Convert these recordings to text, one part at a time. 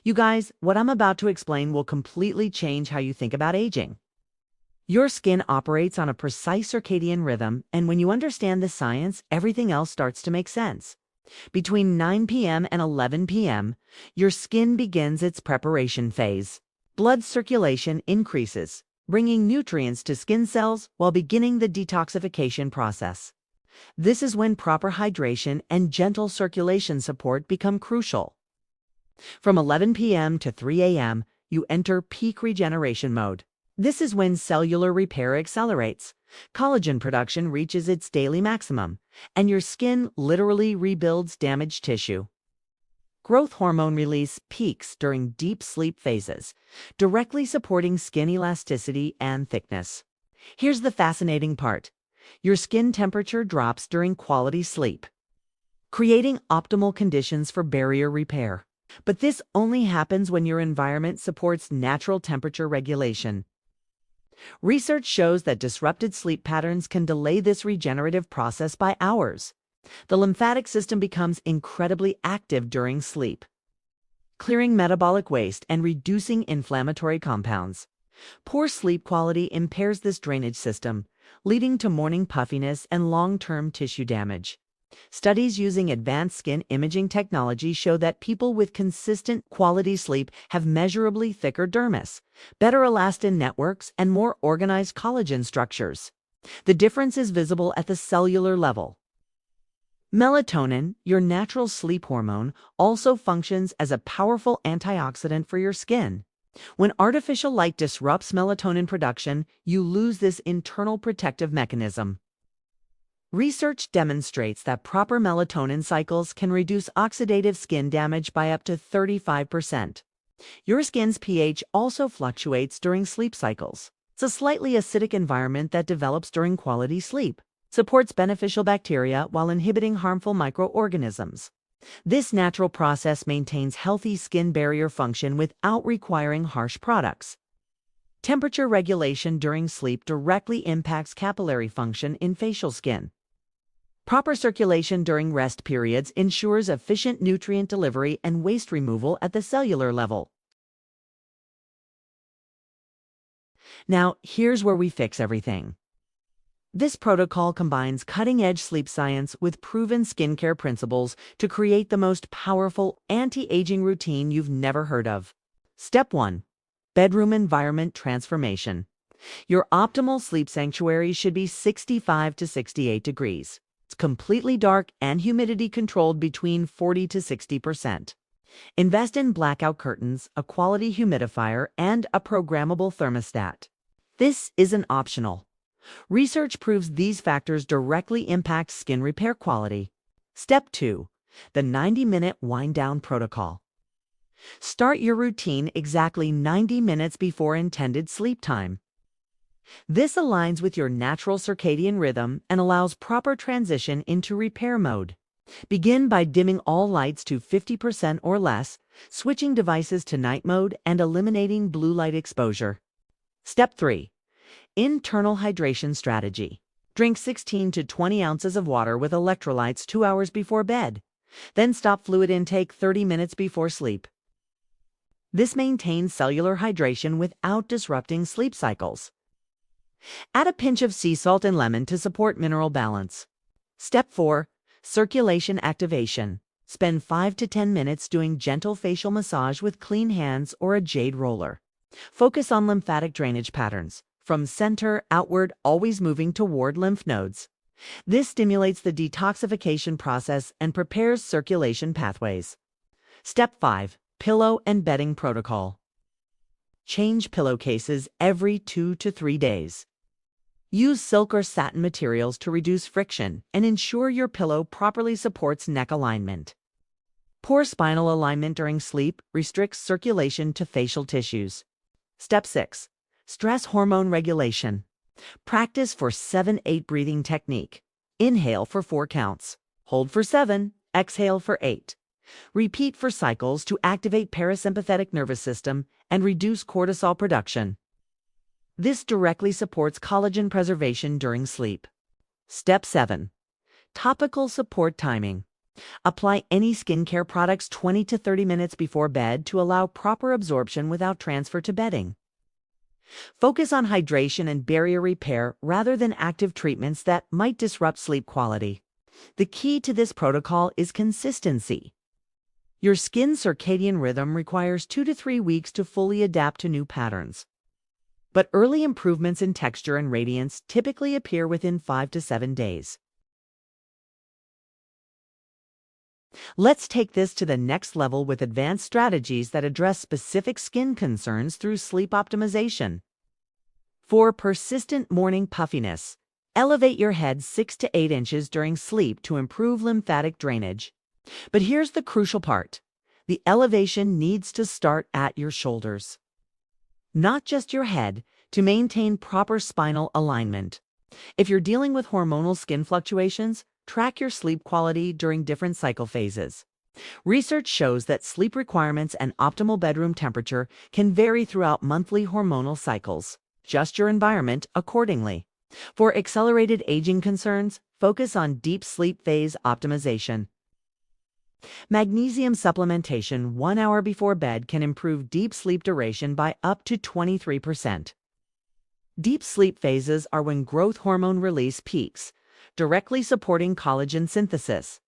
You guys, what I'm about to explain will completely change how you think about aging. Your skin operates on a precise circadian rhythm, and when you understand the science, everything else starts to make sense. Between 9 p.m. and 11 p.m., your skin begins its preparation phase. Blood circulation increases, bringing nutrients to skin cells while beginning the detoxification process. This is when proper hydration and gentle circulation support become crucial. From 11 p.m. to 3 a.m., you enter peak regeneration mode. This is when cellular repair accelerates, collagen production reaches its daily maximum, and your skin literally rebuilds damaged tissue. Growth hormone release peaks during deep sleep phases, directly supporting skin elasticity and thickness. Here's the fascinating part. Your skin temperature drops during quality sleep, creating optimal conditions for barrier repair. But this only happens when your environment supports natural temperature regulation. Research shows that disrupted sleep patterns can delay this regenerative process by hours. The lymphatic system becomes incredibly active during sleep, clearing metabolic waste and reducing inflammatory compounds. Poor sleep quality impairs this drainage system, leading to morning puffiness and long-term tissue damage. Studies using advanced skin imaging technology show that people with consistent quality sleep have measurably thicker dermis, better elastin networks, and more organized collagen structures. The difference is visible at the cellular level. Melatonin, your natural sleep hormone, also functions as a powerful antioxidant for your skin. When artificial light disrupts melatonin production, you lose this internal protective mechanism. Research demonstrates that proper melatonin cycles can reduce oxidative skin damage by up to 35%. Your skin's pH also fluctuates during sleep cycles. It's a slightly acidic environment that develops during quality sleep, supports beneficial bacteria while inhibiting harmful microorganisms. This natural process maintains healthy skin barrier function without requiring harsh products. Temperature regulation during sleep directly impacts capillary function in facial skin. Proper circulation during rest periods ensures efficient nutrient delivery and waste removal at the cellular level. Now, here's where we fix everything. This protocol combines cutting-edge sleep science with proven skincare principles to create the most powerful anti-aging routine you've never heard of. Step 1. Bedroom environment transformation. Your optimal sleep sanctuary should be 65 to 68 degrees. It's completely dark and humidity controlled between 40 to 60%. Invest in blackout curtains, a quality humidifier, and a programmable thermostat. This isn't optional. Research proves these factors directly impact skin repair quality. Step 2. The 90-minute wind-down protocol. Start your routine exactly 90 minutes before intended sleep time. This aligns with your natural circadian rhythm and allows proper transition into repair mode. Begin by dimming all lights to 50% or less, switching devices to night mode, and eliminating blue light exposure. Step 3. Internal hydration strategy. Drink 16 to 20 ounces of water with electrolytes 2 hours before bed. Then stop fluid intake 30 minutes before sleep. This maintains cellular hydration without disrupting sleep cycles. Add a pinch of sea salt and lemon to support mineral balance. Step 4. Circulation activation. Spend 5 to 10 minutes doing gentle facial massage with clean hands or a jade roller. Focus on lymphatic drainage patterns, from center outward, always moving toward lymph nodes. This stimulates the detoxification process and prepares circulation pathways. Step 5. Pillow and bedding protocol. Change pillowcases every 2 to 3 days. Use silk or satin materials to reduce friction and ensure your pillow properly supports neck alignment. Poor spinal alignment during sleep restricts circulation to facial tissues. Step 6. Stress hormone regulation. Practice for 7-8 breathing technique. Inhale for 4 counts. Hold for 7. Exhale for 8. Repeat for cycles to activate parasympathetic nervous system and reduce cortisol production. This directly supports collagen preservation during sleep. Step 7. Topical support timing. Apply any skincare products 20 to 30 minutes before bed to allow proper absorption without transfer to bedding. Focus on hydration and barrier repair rather than active treatments that might disrupt sleep quality. The key to this protocol is consistency. Your skin's circadian rhythm requires 2 to 3 weeks to fully adapt to new patterns. But early improvements in texture and radiance typically appear within 5 to 7 days. Let's take this to the next level with advanced strategies that address specific skin concerns through sleep optimization. For persistent morning puffiness, elevate your head 6 to 8 inches during sleep to improve lymphatic drainage. But here's the crucial part. The elevation needs to start at your shoulders, not just your head, to maintain proper spinal alignment. If you're dealing with hormonal skin fluctuations, track your sleep quality during different cycle phases. Research shows that sleep requirements and optimal bedroom temperature can vary throughout monthly hormonal cycles. Adjust your environment accordingly. For accelerated aging concerns, focus on deep sleep phase optimization. Magnesium supplementation 1 hour before bed can improve deep sleep duration by up to 23%. Deep sleep phases are when growth hormone release peaks, directly supporting collagen synthesis.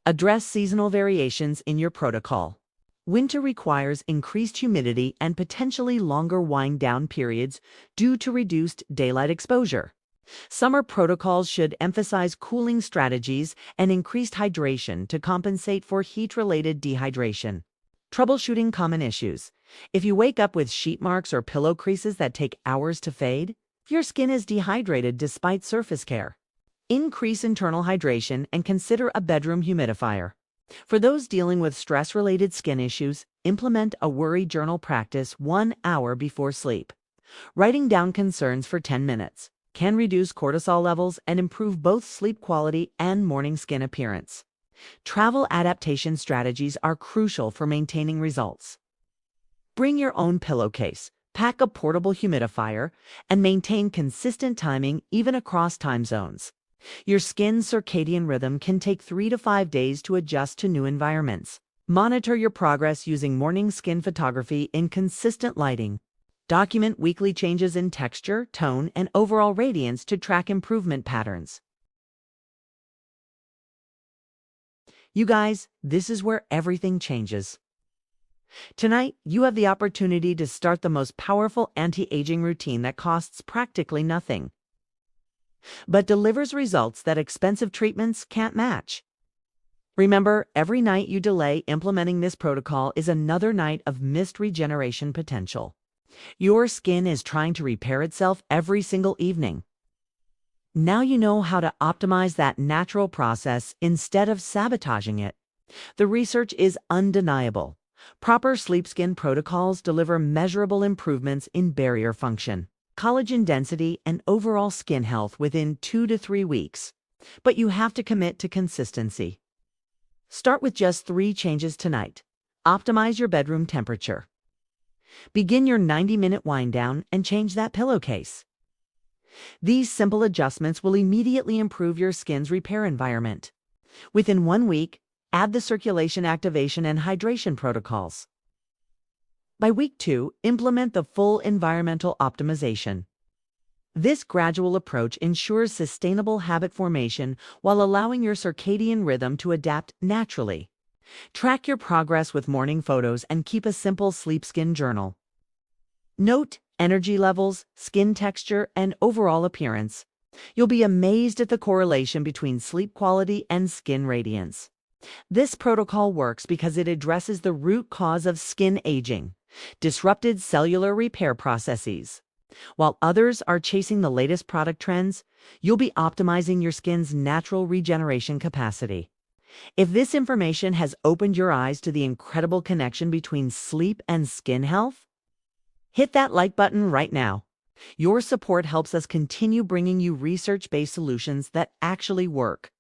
Address seasonal variations in your protocol. Winter requires increased humidity and potentially longer wind-down periods due to reduced daylight exposure. Summer protocols should emphasize cooling strategies and increased hydration to compensate for heat-related dehydration. Troubleshooting common issues. If you wake up with sheet marks or pillow creases that take hours to fade, your skin is dehydrated despite surface care. Increase internal hydration and consider a bedroom humidifier. For those dealing with stress-related skin issues, implement a worry journal practice 1 hour before sleep. Writing down concerns for 10 minutes can reduce cortisol levels and improve both sleep quality and morning skin appearance. Travel adaptation strategies are crucial for maintaining results. Bring your own pillowcase, pack a portable humidifier, and maintain consistent timing even across time zones. Your skin's circadian rhythm can take 3 to 5 days to adjust to new environments. Monitor your progress using morning skin photography in consistent lighting. Document weekly changes in texture, tone, and overall radiance to track improvement patterns. You guys, this is where everything changes. Tonight, you have the opportunity to start the most powerful anti-aging routine that costs practically nothing, but delivers results that expensive treatments can't match. Remember, every night you delay implementing this protocol is another night of missed regeneration potential. Your skin is trying to repair itself every single evening. Now you know how to optimize that natural process instead of sabotaging it. The research is undeniable. Proper sleep skin protocols deliver measurable improvements in barrier function, collagen density, and overall skin health within 2 to 3 weeks. But you have to commit to consistency. Start with just 3 changes tonight. Optimize your bedroom temperature. Begin your 90-minute wind down and change that pillowcase. These simple adjustments will immediately improve your skin's repair environment. Within 1 week, add the circulation activation and hydration protocols. By week 2, implement the full environmental optimization. This gradual approach ensures sustainable habit formation while allowing your circadian rhythm to adapt naturally. Track your progress with morning photos and keep a simple sleep skin journal. Note energy levels, skin texture, and overall appearance. You'll be amazed at the correlation between sleep quality and skin radiance. This protocol works because it addresses the root cause of skin aging, disrupted cellular repair processes. While others are chasing the latest product trends, you'll be optimizing your skin's natural regeneration capacity. If this information has opened your eyes to the incredible connection between sleep and skin health, hit that like button right now. Your support helps us continue bringing you research-based solutions that actually work.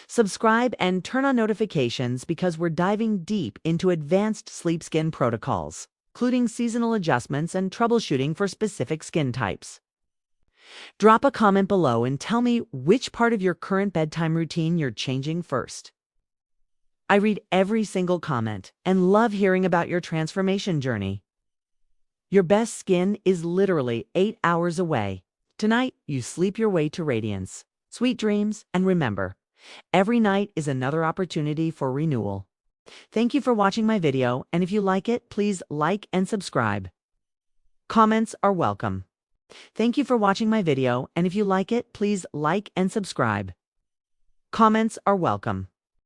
Subscribe and turn on notifications because we're diving deep into advanced sleep skin protocols, including seasonal adjustments and troubleshooting for specific skin types. Drop a comment below and tell me which part of your current bedtime routine you're changing first. I read every single comment and love hearing about your transformation journey. Your best skin is literally 8 hours away. Tonight, you sleep your way to radiance. Sweet dreams, and remember, every night is another opportunity for renewal. Thank you for watching my video, and if you like it, please like and subscribe. Comments are welcome. Thank you for watching my video, and if you like it, please like and subscribe. Comments are welcome.